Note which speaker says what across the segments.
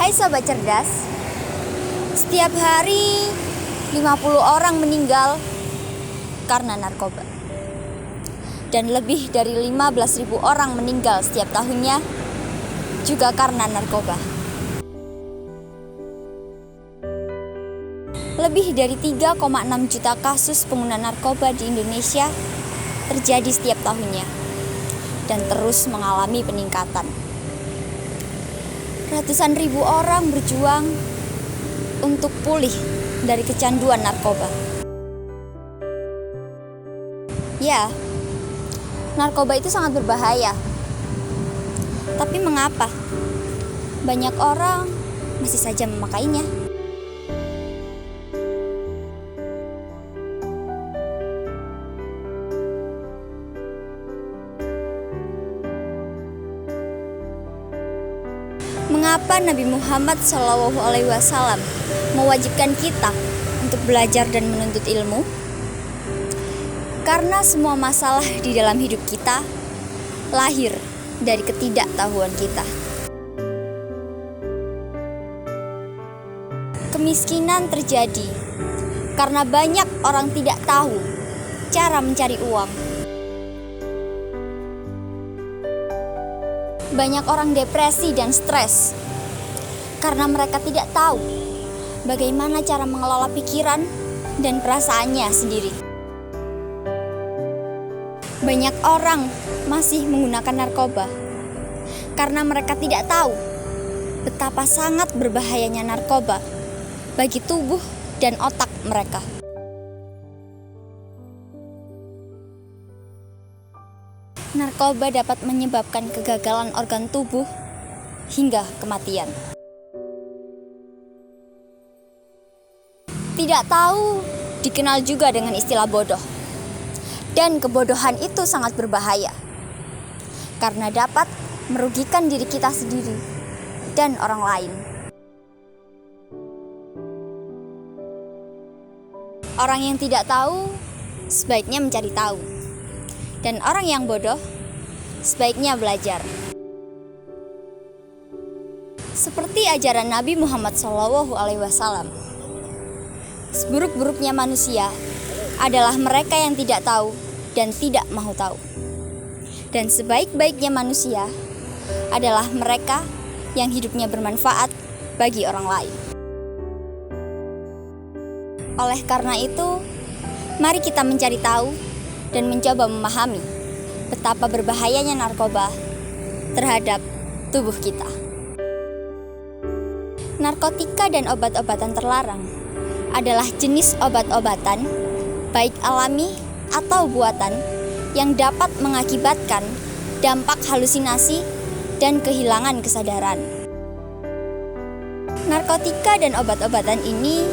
Speaker 1: Hai Sobat Cerdas, setiap hari 50 orang meninggal karena narkoba. Dan lebih dari 15.000 orang meninggal setiap tahunnya juga karena narkoba. Lebih dari 3,6 juta kasus pengguna narkoba di Indonesia terjadi setiap tahunnya dan terus mengalami peningkatan. Ratusan ribu orang berjuang untuk pulih dari kecanduan narkoba. Ya, narkoba itu sangat berbahaya. Tapi mengapa banyak orang masih saja memakainya? Mengapa Nabi Muhammad SAW mewajibkan kita untuk belajar dan menuntut ilmu? Karena semua masalah di dalam hidup kita lahir dari ketidaktahuan kita. Kemiskinan terjadi karena banyak orang tidak tahu cara mencari uang. Banyak orang depresi dan stres karena mereka tidak tahu bagaimana cara mengelola pikiran dan perasaannya sendiri. Banyak orang masih menggunakan narkoba karena mereka tidak tahu betapa sangat berbahayanya narkoba bagi tubuh dan otak mereka. Narkoba dapat menyebabkan kegagalan organ tubuh hingga kematian. Tidak tahu dikenal juga dengan istilah bodoh. Dan kebodohan itu sangat berbahaya karena dapat merugikan diri kita sendiri dan orang lain. Orang yang tidak tahu sebaiknya mencari tahu. Dan orang yang bodoh sebaiknya belajar. Seperti ajaran Nabi Muhammad SAW, seburuk-buruknya manusia adalah mereka yang tidak tahu dan tidak mau tahu. Dan sebaik-baiknya manusia adalah mereka yang hidupnya bermanfaat bagi orang lain. Oleh karena itu, mari kita mencari tahu dan mencoba memahami betapa berbahayanya narkoba terhadap tubuh kita. Narkotika dan obat-obatan terlarang adalah jenis obat-obatan, baik alami atau buatan, yang dapat mengakibatkan dampak halusinasi dan kehilangan kesadaran. Narkotika dan obat-obatan ini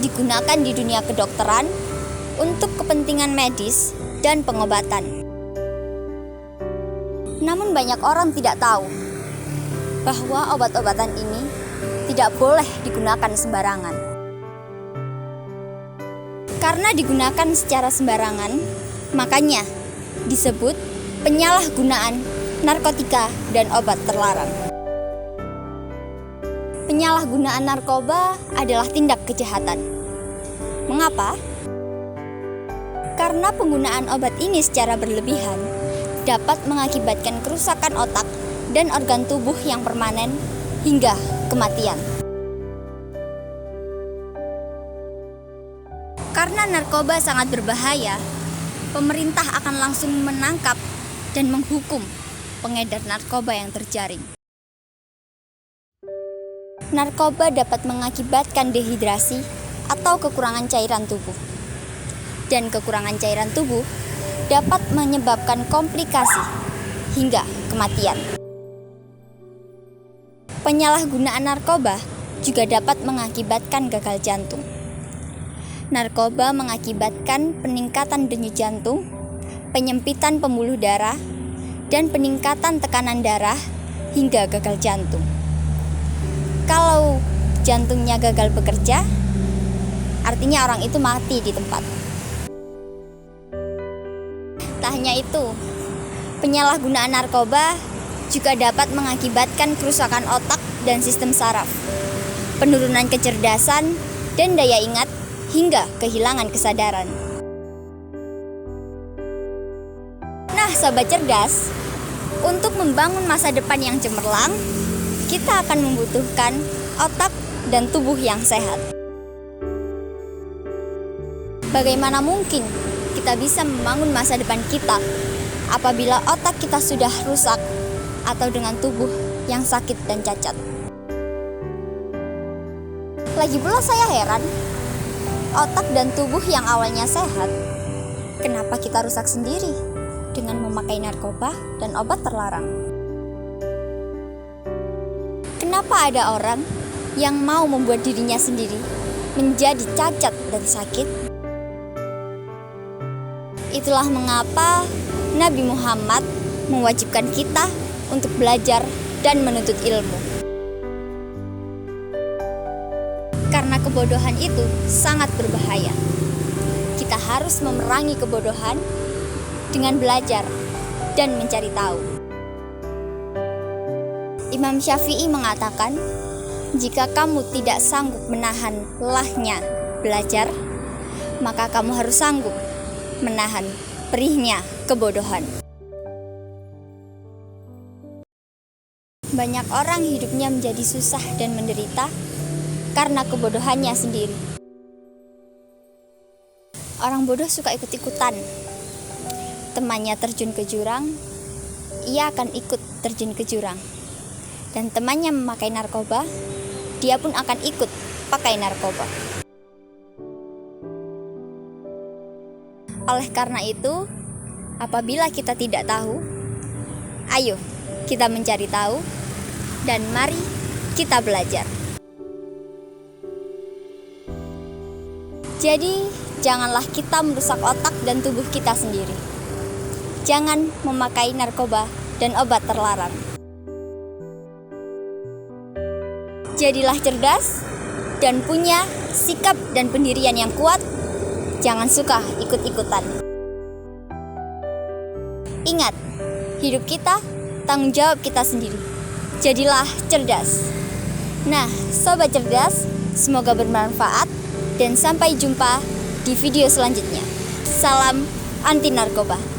Speaker 1: digunakan di dunia kedokteran untuk kepentingan medis dan pengobatan. Namun banyak orang tidak tahu bahwa obat-obatan ini tidak boleh digunakan sembarangan. Karena digunakan secara sembarangan, makanya disebut penyalahgunaan narkotika dan obat terlarang. Penyalahgunaan narkoba adalah tindak kejahatan. Mengapa? Karena penggunaan obat ini secara berlebihan dapat mengakibatkan kerusakan otak dan organ tubuh yang permanen hingga kematian. Karena narkoba sangat berbahaya, pemerintah akan langsung menangkap dan menghukum pengedar narkoba yang terjaring. Narkoba dapat mengakibatkan dehidrasi atau kekurangan cairan tubuh. Dan kekurangan cairan tubuh dapat menyebabkan komplikasi hingga kematian. Penyalahgunaan narkoba juga dapat mengakibatkan gagal jantung. Narkoba mengakibatkan peningkatan denyut jantung, penyempitan pembuluh darah, dan peningkatan tekanan darah hingga gagal jantung. Kalau jantungnya gagal bekerja, artinya orang itu mati di tempat. Tak hanya itu, penyalahgunaan narkoba juga dapat mengakibatkan kerusakan otak dan sistem saraf, penurunan kecerdasan dan daya ingat, hingga kehilangan kesadaran. Nah, sobat cerdas, untuk membangun masa depan yang cemerlang, kita akan membutuhkan otak dan tubuh yang sehat. Bagaimana mungkin kita bisa membangun masa depan kita apabila otak kita sudah rusak atau dengan tubuh yang sakit dan cacat? Lagi pula saya heran, otak dan tubuh yang awalnya sehat, kenapa kita rusak sendiri dengan memakai narkoba dan obat terlarang? Kenapa ada orang yang mau membuat dirinya sendiri menjadi cacat dan sakit? Itulah mengapa Nabi Muhammad mewajibkan kita untuk belajar dan menuntut ilmu. Karena kebodohan itu sangat berbahaya. Kita harus memerangi kebodohan dengan belajar dan mencari tahu. Imam Syafi'i mengatakan, jika kamu tidak sanggup menahan lelahnya belajar, maka kamu harus sanggup menahan perihnya kebodohan. Banyak orang hidupnya menjadi susah dan menderita karena kebodohannya sendiri. Orang bodoh suka ikut-ikutan. Temannya terjun ke jurang, ia akan ikut terjun ke jurang. Dan temannya memakai narkoba, dia pun akan ikut pakai narkoba. Oleh karena itu, apabila kita tidak tahu, ayo kita mencari tahu dan mari kita belajar. Jadi, janganlah kita merusak otak dan tubuh kita sendiri. Jangan memakai narkoba dan obat terlarang. Jadilah cerdas dan punya sikap dan pendirian yang kuat. Jangan suka ikut-ikutan. Ingat, hidup kita tanggung jawab kita sendiri. Jadilah cerdas. Nah, sobat cerdas, semoga bermanfaat dan sampai jumpa di video selanjutnya. Salam anti narkoba.